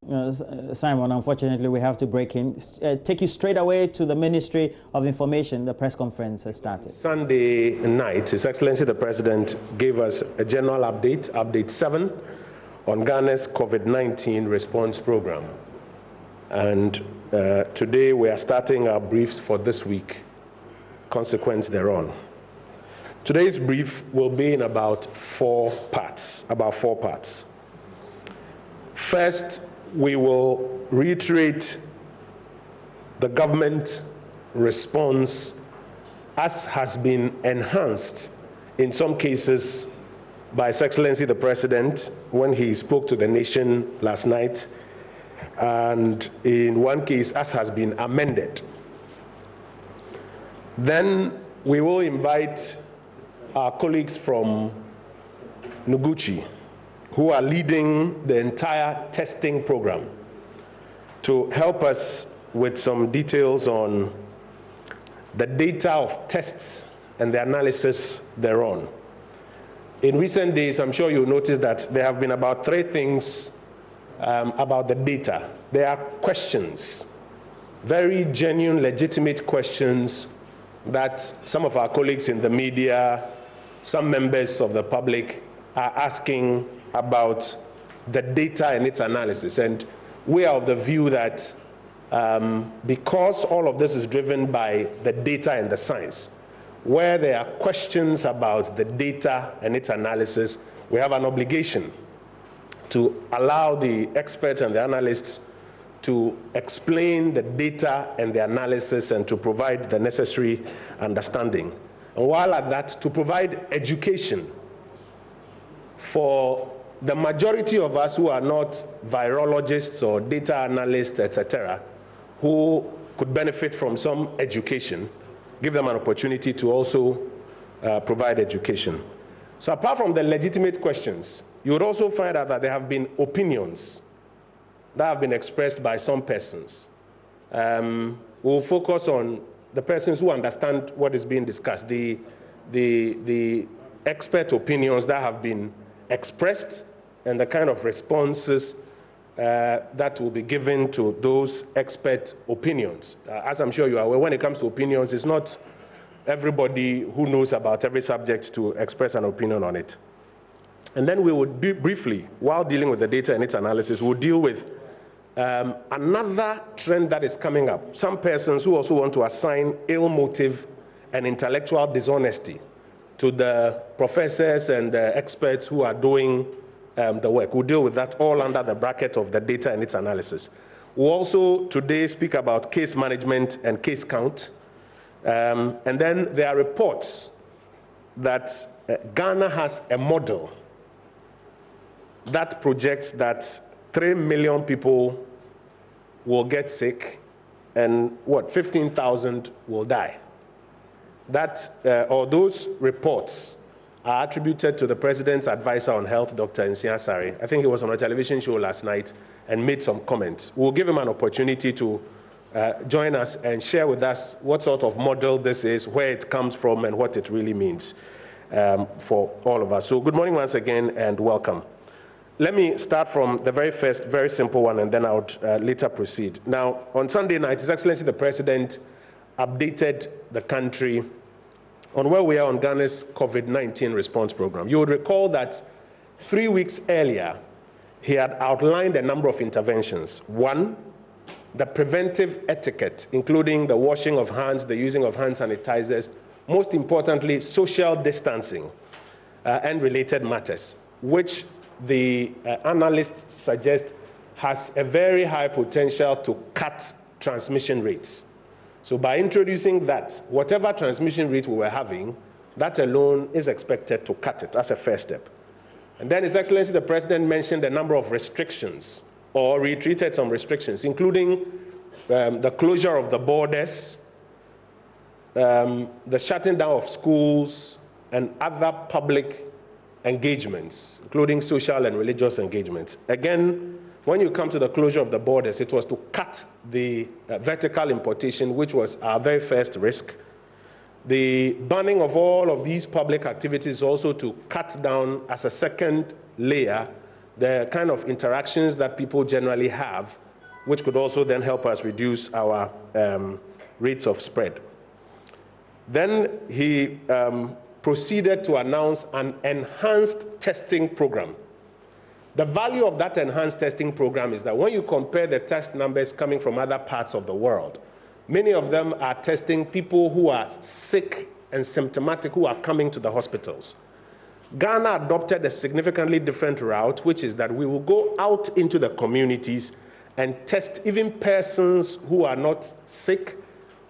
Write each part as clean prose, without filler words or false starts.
Simon, unfortunately, we have to break in. Take you straight away to the Ministry of Information. The press conference has started. Sunday night, His Excellency the President gave us a general update, Update 7, on Ghana's COVID-19 response program. And today we are starting our briefs for this week, consequent thereon. Today's brief will be in about four parts. First, we will reiterate the government response as has been enhanced in some cases by His Excellency the President when he spoke to the nation last night, and in one case as has been amended. Then we will invite our colleagues from Noguchi, who are leading the entire testing program, to help us with some details on the data of tests and the analysis thereon. In recent days, I'm sure you'll notice that there have been about three things about the data. There are questions, very genuine, legitimate questions that some of our colleagues in the media, some members of the public are asking about the data and its analysis. And we are of the view that because all of this is driven by the data and the science, where there are questions about the data and its analysis, we have an obligation to allow the experts and the analysts to explain the data and the analysis and to provide the necessary understanding. And while at that, to provide education for the majority of us who are not virologists or data analysts, etc., who could benefit from some education, give them an opportunity to also provide education. So apart from the legitimate questions, you would also find out that there have been opinions that have been expressed by some persons. We'll focus on the persons who understand what is being discussed, the expert opinions that have been expressed, and the kind of responses that will be given to those expert opinions. As I'm sure you are aware, when it comes to opinions, it's not everybody who knows about every subject to express an opinion on it. And then we would briefly, while dealing with the data and its analysis, we'll deal with another trend that is coming up. Some persons who also want to assign ill motive and intellectual dishonesty to the professors and the experts who are doing the work. We'll deal with that all under the bracket of the data and its analysis. We'll also today speak about case management and case count. And then there are reports that Ghana has a model that projects that 3 million people will get sick and 15,000 will die. Or those reports are attributed to the President's advisor on health, Dr. Nsia Sari. I think he was on a television show last night and made some comments. We'll give him an opportunity to join us and share with us what sort of model this is, where it comes from, and what it really means for all of us. So good morning once again and welcome. Let me start from the very first, very simple one, and then I would later proceed. Now, on Sunday night, His Excellency the President updated the country on where we are on Ghana's COVID-19 response program. You would recall that 3 weeks earlier, he had outlined a number of interventions. One, the preventive etiquette, including the washing of hands, the using of hand sanitizers, most importantly, social distancing and related matters, which the analysts suggest has a very high potential to cut transmission rates. So by introducing that, whatever transmission rate we were having, that alone is expected to cut it as a first step. And then His Excellency the President mentioned a number of restrictions, or retreated some restrictions, including the closure of the borders, the shutting down of schools, and other public engagements, including social and religious engagements. Again, when you come to the closure of the borders, it was to cut the vertical importation, which was our very first risk. The banning of all of these public activities also to cut down as a second layer the kind of interactions that people generally have, which could also then help us reduce our rates of spread. Then he proceeded to announce an enhanced testing program. The value of that enhanced testing program is that when you compare the test numbers coming from other parts of the world, many of them are testing people who are sick and symptomatic who are coming to the hospitals. Ghana adopted a significantly different route, which is that we will go out into the communities and test even persons who are not sick,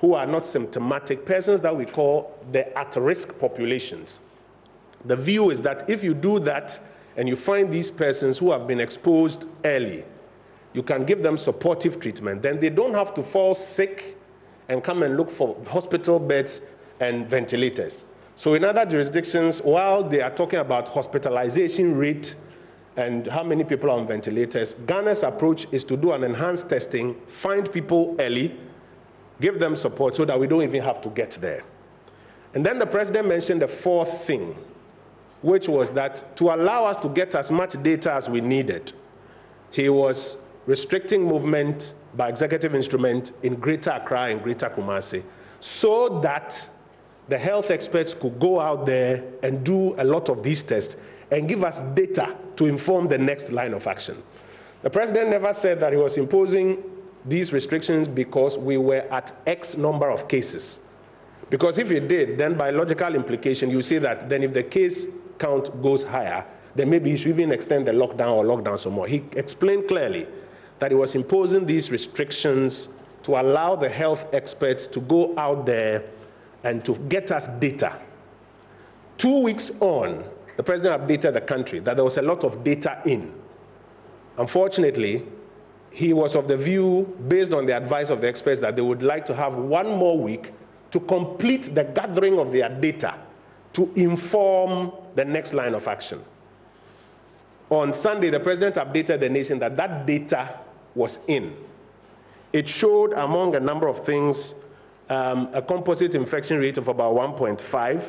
who are not symptomatic, persons that we call the at-risk populations. The view is that if you do that and you find these persons who have been exposed early, you can give them supportive treatment. Then they don't have to fall sick and come and look for hospital beds and ventilators. So in other jurisdictions, while they are talking about hospitalization rate and how many people are on ventilators, Ghana's approach is to do an enhanced testing, find people early, give them support so that we don't even have to get there. And then the president mentioned the fourth thing, which was that to allow us to get as much data as we needed, he was restricting movement by executive instrument in Greater Accra and Greater Kumasi so that the health experts could go out there and do a lot of these tests and give us data to inform the next line of action. The president never said that he was imposing these restrictions because we were at X number of cases. Because if he did, then by logical implication, you see that then if the case count goes higher, then maybe he should even extend the lockdown or lockdown some more. He explained clearly that he was imposing these restrictions to allow the health experts to go out there and to get us data. 2 weeks on, the president updated the country that there was a lot of data in. Unfortunately, he was of the view, based on the advice of the experts, that they would like to have 1 more week to complete the gathering of their data to inform the next line of action. On Sunday, the president updated the nation that that data was in. It showed, among a number of things, a composite infection rate of about 1.5,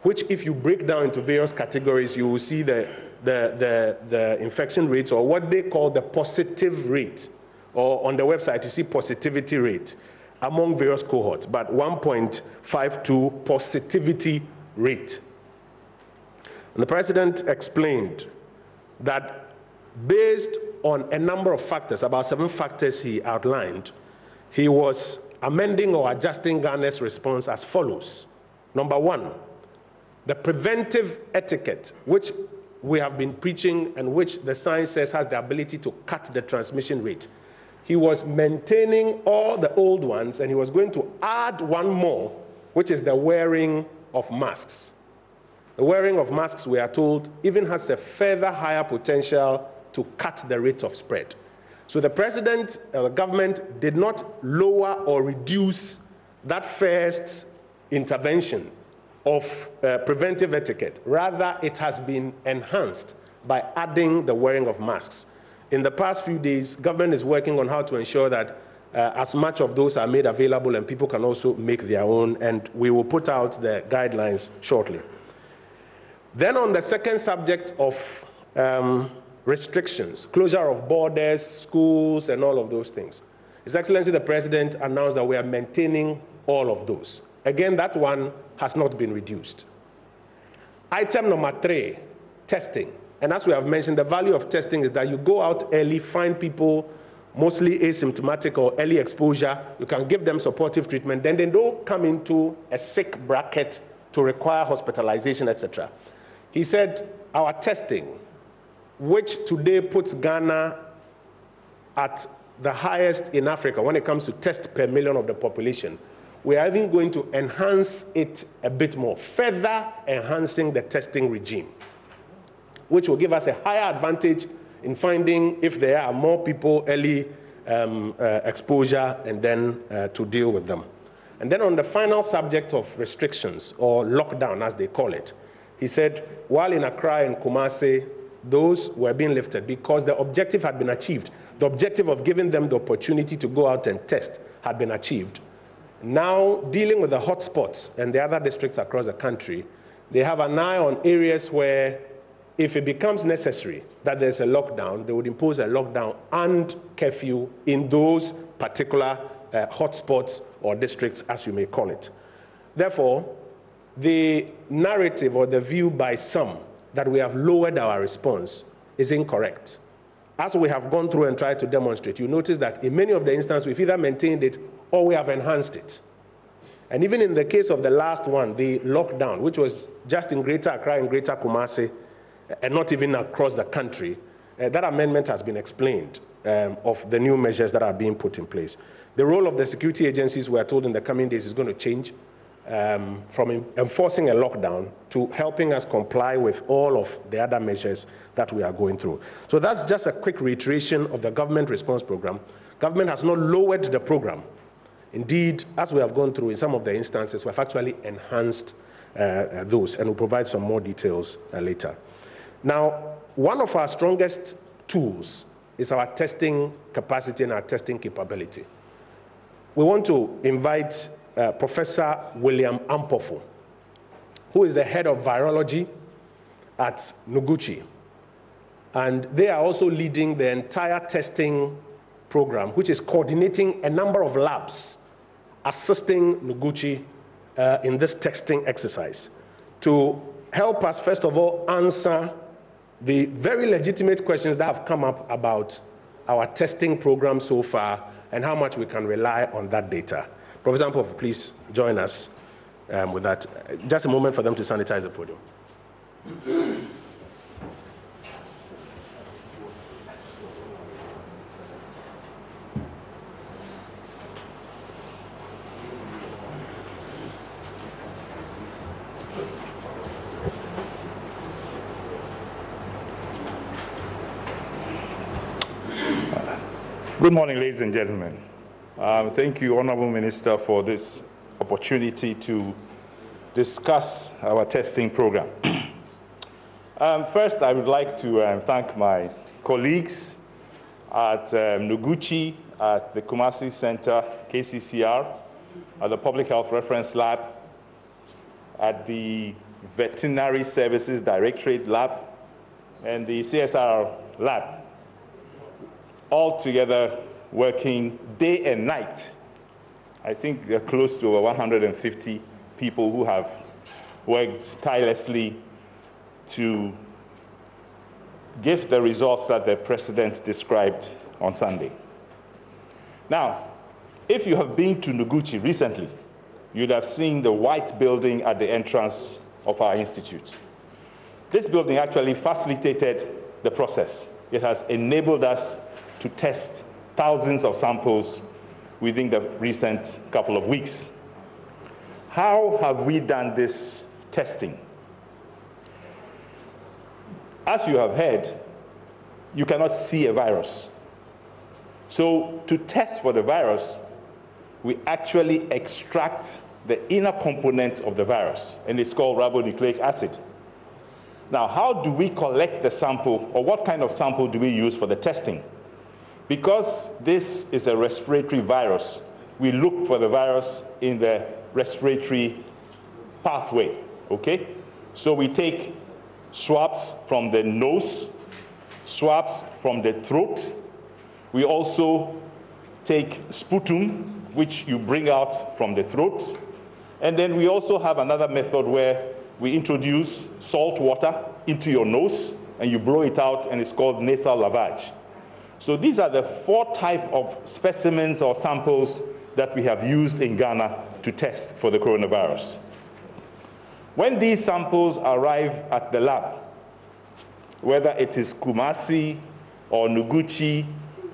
which if you break down into various categories, you will see the infection rates, or what they call the positive rate, or on the website you see positivity rate among various cohorts, but 1.52 positivity rate. And the president explained that based on a number of factors, about 7 factors he outlined, he was amending or adjusting Ghana's response as follows. Number 1, the preventive etiquette, which we have been preaching and which the science says has the ability to cut the transmission rate. He was maintaining all the old ones, and he was going to add 1 more, which is the wearing of masks. The wearing of masks, we are told, even has a further higher potential to cut the rate of spread. So the president, the government, did not lower or reduce that first intervention of preventive etiquette. Rather, it has been enhanced by adding the wearing of masks. In the past few days, government is working on how to ensure that as much of those are made available and people can also make their own, and we will put out the guidelines shortly. Then on the second subject of restrictions, closure of borders, schools, and all of those things, His Excellency the President announced that we are maintaining all of those. Again, that one has not been reduced. Item number 3, testing. And as we have mentioned, the value of testing is that you go out early, find people mostly asymptomatic or early exposure, you can give them supportive treatment, then they don't come into a sick bracket to require hospitalization, etc. He said our testing, which today puts Ghana at the highest in Africa when it comes to test per million of the population, we are even going to enhance it a bit more, further enhancing the testing regime, which will give us a higher advantage in finding if there are more people early exposure and then to deal with them. And then on the final subject of restrictions, or lockdown as they call it, he said, while in Accra and Kumasi, those were being lifted because the objective had been achieved. The objective of giving them the opportunity to go out and test had been achieved. Now, dealing with the hotspots and the other districts across the country, they have an eye on areas where if it becomes necessary that there's a lockdown, they would impose a lockdown and curfew in those particular hotspots or districts, as you may call it. Therefore, the narrative or the view by some that we have lowered our response is incorrect. As we have gone through and tried to demonstrate, you notice that in many of the instances, we've either maintained it or we have enhanced it. And even in the case of the last one, the lockdown, which was just in Greater Accra and Greater Kumasi, and not even across the country, that amendment has been explained of the new measures that are being put in place. The role of the security agencies, we are told in the coming days, is going to change from enforcing a lockdown to helping us comply with all of the other measures that we are going through. So that's just a quick reiteration of the government response program. Government has not lowered the program. Indeed, as we have gone through in some of the instances, we have actually enhanced those, and we'll provide some more details later. Now, one of our strongest tools is our testing capacity and our testing capability. We want to invite Professor William Ampofo, who is the head of virology at Noguchi. And they are also leading the entire testing program, which is coordinating a number of labs assisting Noguchi in this testing exercise to help us, first of all, answer the very legitimate questions that have come up about our testing program so far and how much we can rely on that data. Professor Ampofo, please join us with that. Just a moment for them to sanitize the podium. Good morning, ladies and gentlemen. Thank you, Honorable Minister, for this opportunity to discuss our testing program. First, I would like to thank my colleagues at Noguchi, at the Kumasi Center, KCCR, at the Public Health Reference Lab, at the Veterinary Services Directorate Lab, and the CSR Lab, all together working day and night. I think there are close to over 150 people who have worked tirelessly to give the results that the President described on Sunday. Now, if you have been to Noguchi recently, you'd have seen the white building at the entrance of our institute. This building actually facilitated the process. It has enabled us to test thousands of samples within the recent couple of weeks. How have we done this testing? As you have heard, you cannot see a virus. So to test for the virus, we actually extract the inner component of the virus, and it's called ribonucleic acid. Now, how do we collect the sample, or what kind of sample do we use for the testing? Because this is a respiratory virus, we look for the virus in the respiratory pathway, okay? So we take swabs from the nose, swabs from the throat. We also take sputum, which you bring out from the throat. And then we also have another method where we introduce salt water into your nose and you blow it out, and it's called nasal lavage. So these are the 4 types of specimens or samples that we have used in Ghana to test for the coronavirus. When these samples arrive at the lab, whether it is Kumasi or Noguchi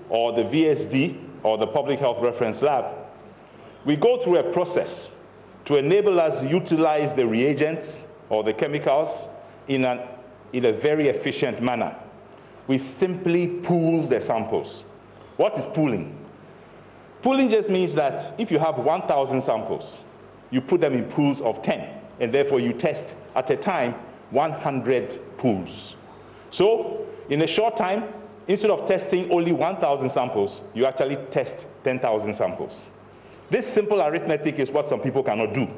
or the VSD or the Public Health Reference Lab, we go through a process to enable us to utilize the reagents or the chemicals in a very efficient manner. We simply pool the samples. What is pooling? Pooling just means that if you have 1,000 samples, you put them in pools of 10, and therefore you test at a time 100 pools. So in a short time, instead of testing only 1,000 samples, you actually test 10,000 samples. This simple arithmetic is what some people cannot do.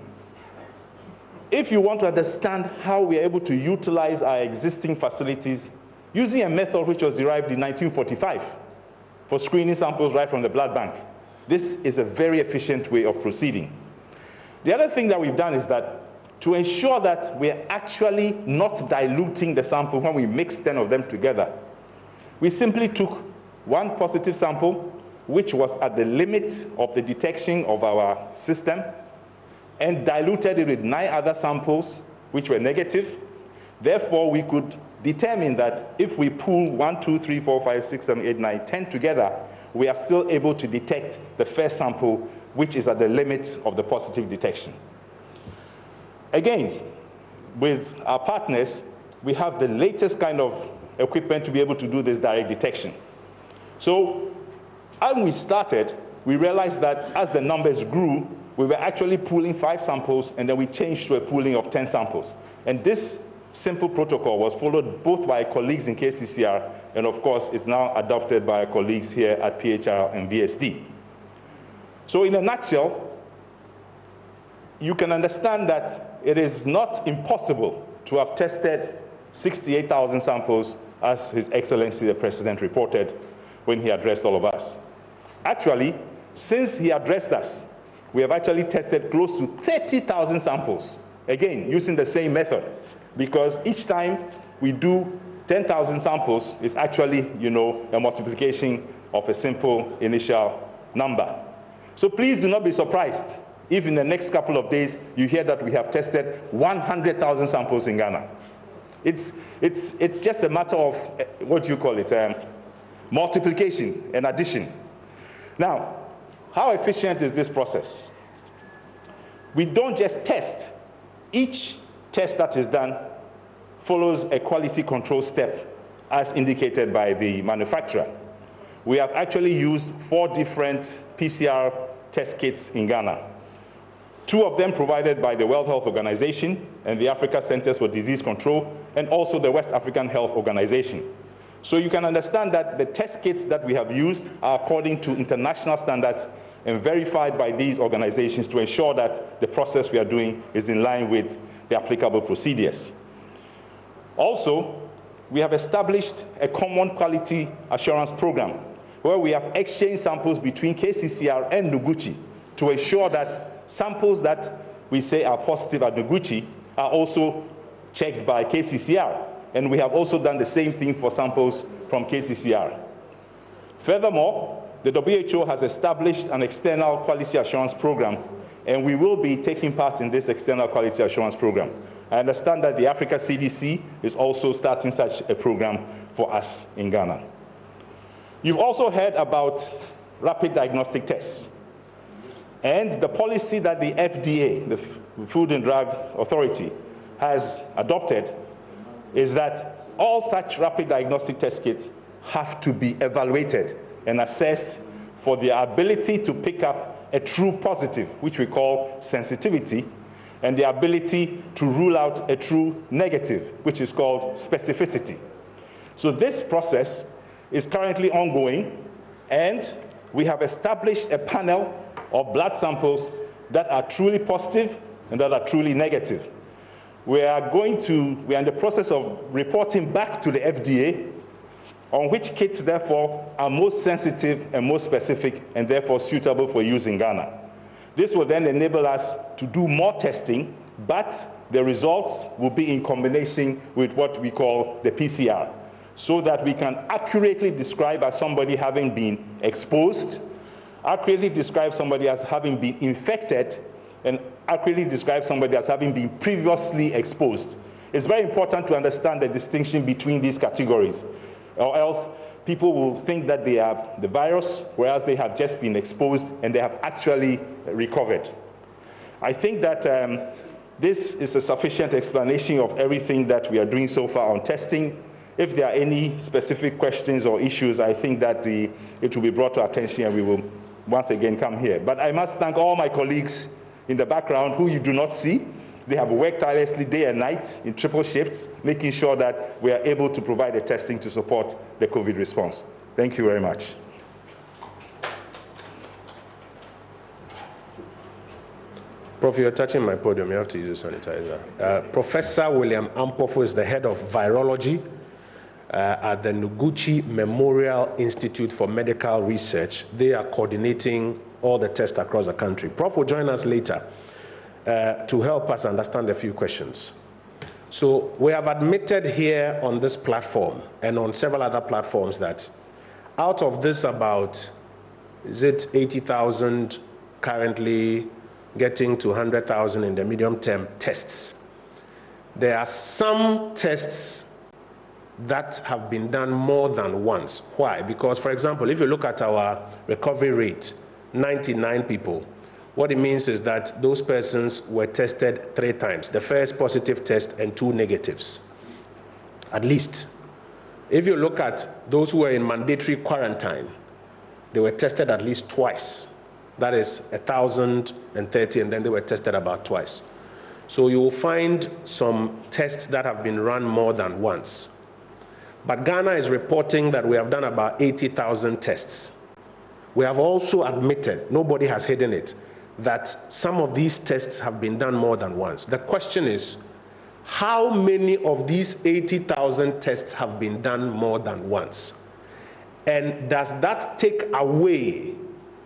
if you want to understand how we are able to utilize our existing facilities using a method which was derived in 1945 for screening samples right from the blood bank, this is a very efficient way of proceeding. The other thing that we've done is that to ensure that we're actually not diluting the sample when we mix 10 of them together, we simply took one positive sample, which was at the limit of the detection of our system, and diluted it with 9 other samples, which were negative. Therefore, we could determine that if we pool 1, 2, 3, 4, 5, 6, 7, 8, 9, 10 together, we are still able to detect the first sample, which is at the limit of the positive detection. Again, with our partners, we have the latest kind of equipment to be able to do this direct detection. So, when we started, we realized that as the numbers grew, we were actually pooling 5 samples, and then we changed to a pooling of 10 samples. And this simple protocol was followed both by colleagues in KCCR, and of course, it's now adopted by colleagues here at PHR and VSD. So in a nutshell, you can understand that it is not impossible to have tested 68,000 samples, as His Excellency the President reported when he addressed all of us. Actually, since he addressed us, we have actually tested close to 30,000 samples, again, using the same method, because each time we do 10,000 samples, it's actually, a multiplication of a simple initial number. So please do not be surprised if in the next couple of days you hear that we have tested 100,000 samples in Ghana. It's just a matter of, what do you call it, multiplication and addition. Now, how efficient is this process? We don't just test. Each test that is done follows a quality control step as indicated by the manufacturer. We have actually used 4 different PCR test kits in Ghana. 2 of them provided by the World Health Organization and the Africa Centers for Disease Control, and also the West African Health Organization. So you can understand that the test kits that we have used are according to international standards and verified by these organizations to ensure that the process we are doing is in line with the applicable procedures. Also, we have established a common quality assurance program where we have exchanged samples between KCCR and Noguchi to ensure that samples that we say are positive at Noguchi are also checked by KCCR. And we have also done the same thing for samples from KCCR. Furthermore, the WHO has established an external quality assurance program, and we will be taking part in this external quality assurance program. I understand that the Africa CDC is also starting such a program for us in Ghana. You've also heard about rapid diagnostic tests. And the policy that the FDA, the Food and Drug Authority, has adopted is that all such rapid diagnostic test kits have to be evaluated and assessed for their ability to pick up a true positive, which we call sensitivity, and the ability to rule out a true negative, which is called specificity. So this process is currently ongoing, and we have established a panel of blood samples that are truly positive and that are truly negative. We are in the process of reporting back to the FDA on which kits, therefore, are most sensitive and most specific and therefore suitable for use in Ghana. This will then enable us to do more testing, but the results will be in combination with what we call the PCR, so that we can accurately describe as somebody having been exposed, accurately describe somebody as having been infected, and accurately describe somebody as having been previously exposed. It's very important to understand the distinction between these categories, or else people will think that they have the virus, whereas they have just been exposed and they have actually recovered. I think that this is a sufficient explanation of everything that we are doing so far on testing. If there are any specific questions or issues, I think that it will be brought to our attention and we will once again come here. But I must thank all my colleagues in the background who you do not see. They have worked tirelessly day and night in triple shifts, making sure that we are able to provide the testing to support the COVID response. Thank you very much. Prof, you're touching my podium. You have to use a sanitizer. Professor William Ampofo is the head of virology at the Noguchi Memorial Institute for Medical Research. They are coordinating all the tests across the country. Prof will join us later to help us understand a few questions. So we have admitted here on this platform and on several other platforms that out of this about, is it 80,000 currently getting to 100,000 in the medium term tests, there are some tests that have been done more than once. Why? Because, for example, if you look at our recovery rate, 99 people, what it means is that those persons were tested 3 times, the first positive test and 2 negatives, at least. If you look at those who were in mandatory quarantine, they were tested at least twice. That is 1,030, and then they were tested about twice. So you will find some tests that have been run more than once. But Ghana is reporting that we have done about 80,000 tests. We have also admitted, nobody has hidden it, that some of these tests have been done more than once. The question is, how many of these 80,000 tests have been done more than once? And does that take away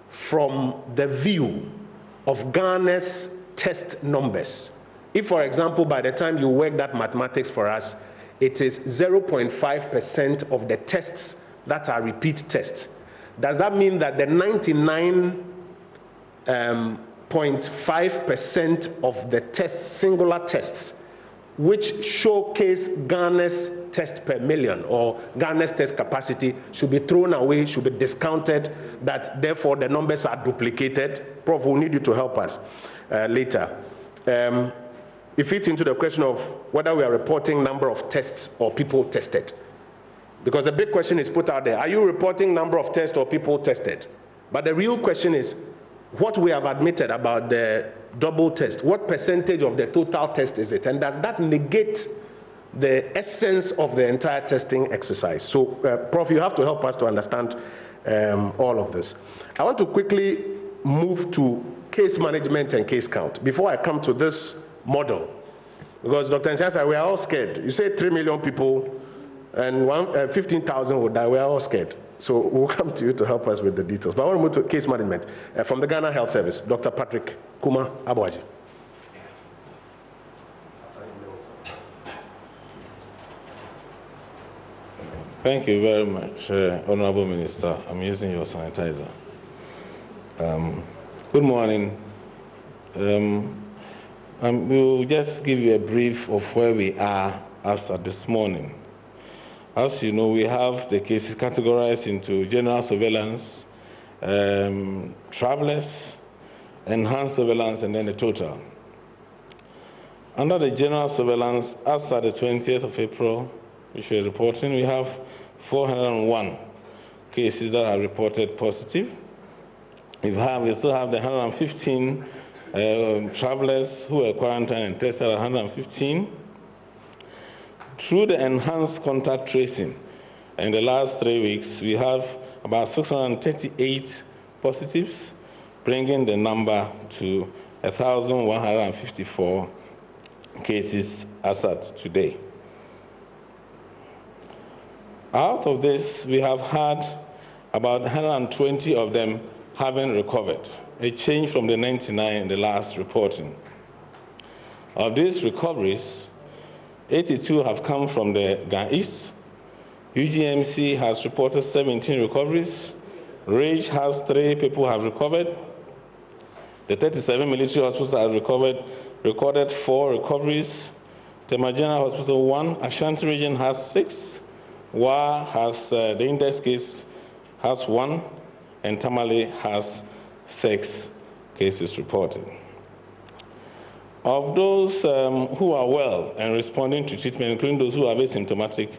from the view of Ghana's test numbers? If, for example, by the time you work that mathematics for us, it is 0.5% of the tests that are repeat tests. Does that mean that the 99.5% of the tests, singular tests, which showcase Ghana's test per million or Ghana's test capacity should be thrown away, should be discounted, that therefore the numbers are duplicated? Prof, we'll need you to help us later. It fits into the question of whether we are reporting number of tests or people tested. Because the big question is put out there, are you reporting number of tests or people tested? But the real question is, what we have admitted about the double test, what percentage of the total test is it? And does that negate the essence of the entire testing exercise? So, Prof, you have to help us to understand all of this. I want to quickly move to case management and case count before I come to this model. Because Dr. Nsiah, we are all scared. You say 3 million people and 15,000 will die. We are all scared. So we'll come to you to help us with the details. But I want to move to case management. From the Ghana Health Service, Dr. Patrick Kuma Abuaji. Thank you very much, Honorable Minister. I'm using your sanitizer. Good morning. We'll just give you a brief of where we are as of this morning. As you know, we have the cases categorized into general surveillance, travelers, enhanced surveillance, and then the total. Under the general surveillance, as at the 20th of April, which we're reporting, we have 401 cases that are reported positive. We still have the 115 travelers who were quarantined and tested at 115. Through the enhanced contact tracing, in the last 3 weeks, we have about 638 positives, bringing the number to 1,154 cases as at today. Out of this, we have had about 120 of them having recovered, a change from the 99 in the last reporting. Of these recoveries, 82 have come from the Ghana East. UGMC has reported 17 recoveries. Rage has 3 people have recovered. The 37 military hospitals have recorded 4 recoveries. Temajana Hospital 1, Ashanti region has 6. WA has, the index case has 1, and Tamale has 6 cases reported. Of those who are well and responding to treatment, including those who are asymptomatic,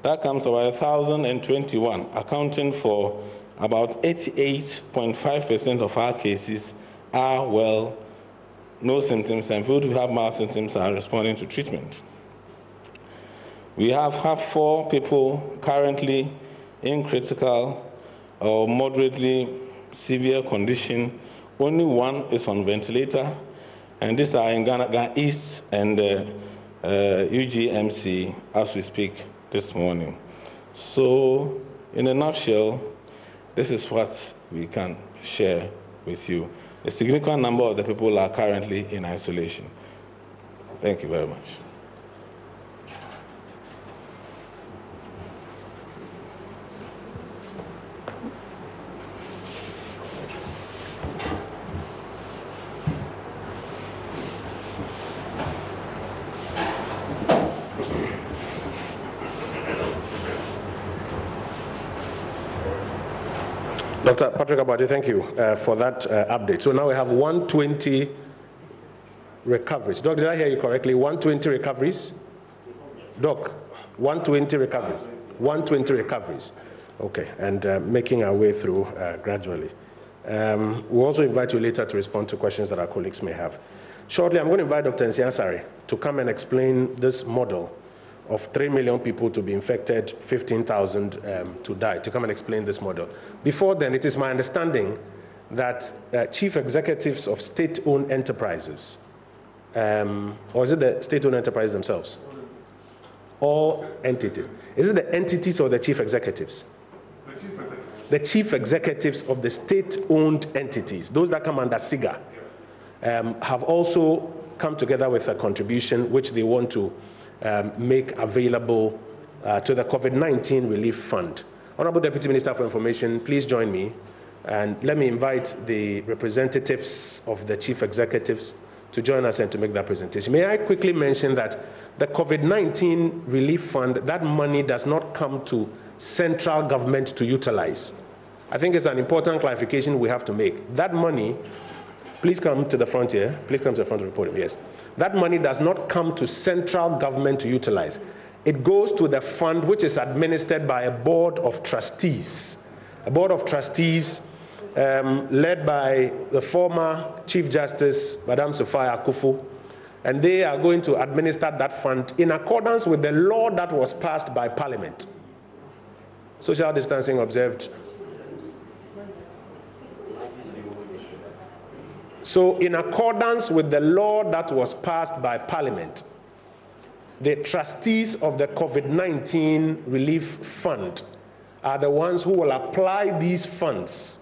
that comes about 1,021, accounting for about 88.5% of our cases are well, no symptoms, and those who have mild symptoms are responding to treatment. We have 4 people currently in critical or moderately severe condition. Only 1 is on ventilator, And these are in Ghana East and UGMC as we speak this morning. So, in a nutshell, this is what we can share with you. A significant number of the people are currently in isolation. Thank you very much. Dr. Patrick Abadi, thank you for that update. So now we have 120 recoveries. Doc, did I hear you correctly? 120 recoveries? Doc, 120 recoveries. 120 recoveries. Okay, and making our way through gradually. We'll also invite you later to respond to questions that our colleagues may have. Shortly, I'm going to invite Dr. Nsiah-Sarrey to come and explain this model of 3 million people to be infected, 15,000 to die, to come and explain this model. Before then, it is my understanding that chief executives of state-owned enterprises, or is it the state-owned enterprises themselves? All entities. Is it the entities or the chief executives? The chief executives. The chief executives of the state-owned entities, those that come under SIGA, have also come together with a contribution which they want to make available to the COVID-19 Relief Fund. Honorable Deputy Minister for Information, please join me and let me invite the representatives of the chief executives to join us and to make that presentation. May I quickly mention that the COVID-19 Relief Fund, that money does not come to central government to utilize. I think it's an important clarification we have to make. That money, please come to the front here. Please come to the front of the podium, yes. That money does not come to central government to utilize. It goes to the fund which is administered by a board of trustees. A board of trustees led by the former Chief Justice, Madam Sophia Akufo, and they are going to administer that fund in accordance with the law that was passed by Parliament. Social distancing observed. So in accordance with the law that was passed by Parliament, the trustees of the COVID-19 Relief Fund are the ones who will apply these funds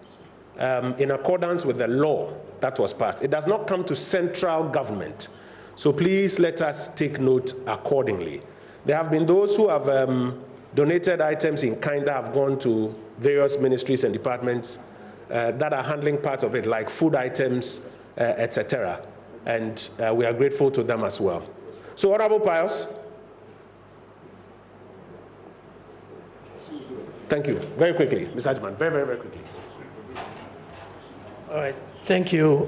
in accordance with the law that was passed. It does not come to central government. So please let us take note accordingly. There have been those who have donated items in kind that have gone to various ministries and departments that are handling parts of it, like food items, etc. And we are grateful to them as well. So, Honorable Pius. Thank you. Very quickly, Mr. Ajman, very quickly. All right, thank you.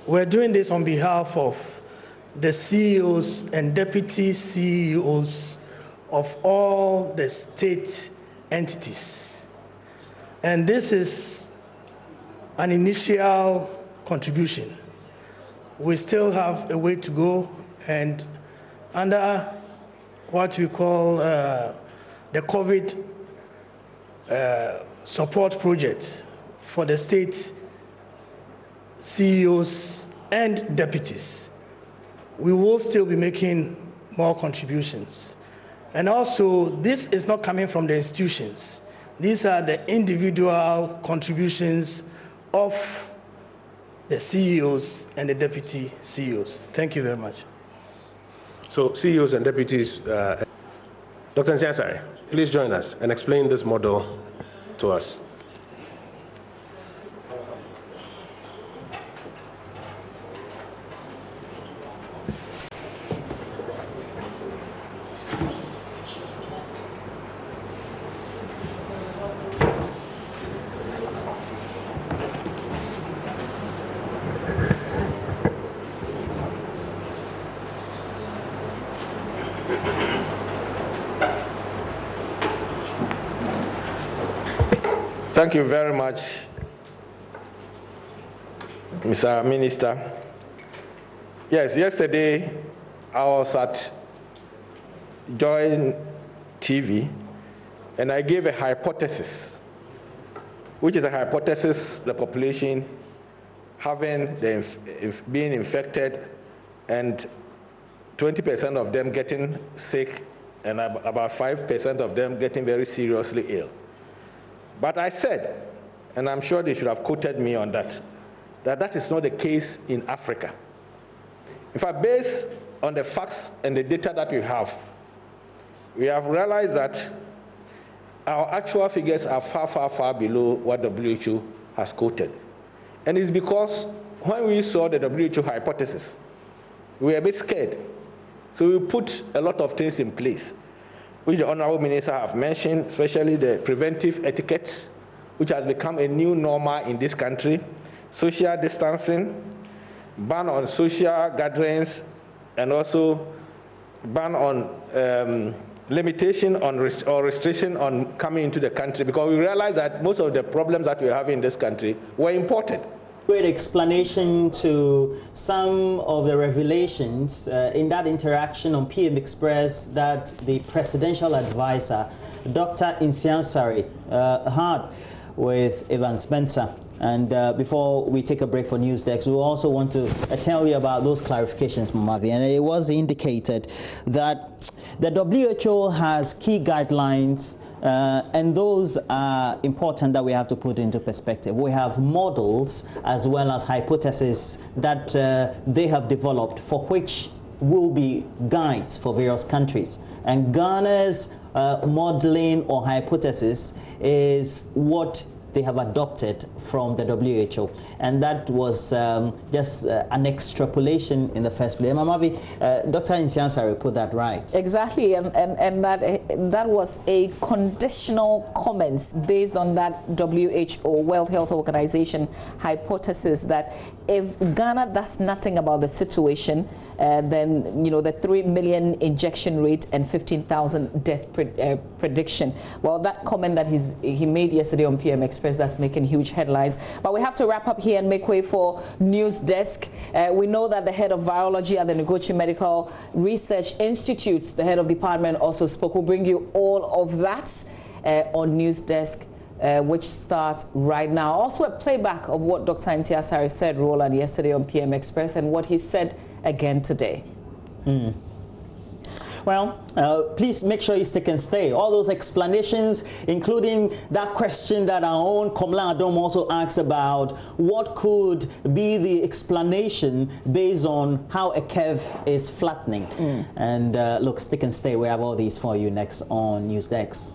We're doing this on behalf of the CEOs and deputy CEOs of all the state entities. And this is an initial contribution. We still have a way to go, and under what we call the COVID support project for the state CEOs and deputies, we will still be making more contributions. And also, this is not coming from the institutions. These are the individual contributions of the CEOs and the deputy CEOs. Thank you very much. So CEOs and deputies, Dr. Nsiah-Sarrey, please join us and explain this model to us. Thank you very much, Mr. Minister. Yes, yesterday I was at Joy TV and I gave a hypothesis, which is a hypothesis the population having being infected, and 20% of them getting sick, and about 5% of them getting very seriously ill. But I said, and I'm sure they should have quoted me on that, that is not the case in Africa. In fact, based on the facts and the data that we have realized that our actual figures are far, far, far below what WHO has quoted. And it's because when we saw the WHO hypothesis, we were a bit scared. So we put a lot of things in place, which the Honorable Minister have mentioned, especially the preventive etiquette, which has become a new normal in this country, social distancing, ban on social gatherings, and also ban on limitation on or restriction on coming into the country, because we realized that most of the problems that we have in this country were imported. Great explanation to some of the revelations in that interaction on PM Express that the presidential advisor, Dr. Nsiah-Sarrey, had with Evan Spencer. And before we take a break for news decks, we also want to tell you about those clarifications, Mamavi. And it was indicated that the WHO has key guidelines, and those are important that we have to put into perspective. We have models as well as hypotheses that they have developed, for which will be guides for various countries. And Ghana's modeling or hypothesis is what they have adopted from the WHO, and that was just an extrapolation in the first place. Mamavi, Dr. Nsiah-Sarrey put that right. Exactly, and that was a conditional comments based on that WHO, World Health Organization hypothesis that if Ghana does nothing about the situation, then the 3 million injection rate and 15,000 death prediction. Well, that comment that he made yesterday on PM Express, that's making huge headlines. But we have to wrap up here and make way for News Desk. We know that the head of virology at the Noguchi Medical Research Institute, the head of department, also spoke. We'll bring you all of that on News Desk, which starts right now. Also a playback of what Dr. Nsiah-Sarrey said, Roland, yesterday on PM Express, and what he said again today. Well, please make sure you stick and stay. All those explanations, including that question that our own Komla Adom also asks about, what could be the explanation based on how a curve is flattening. And look, stick and stay. We have all these for you next on News Decks.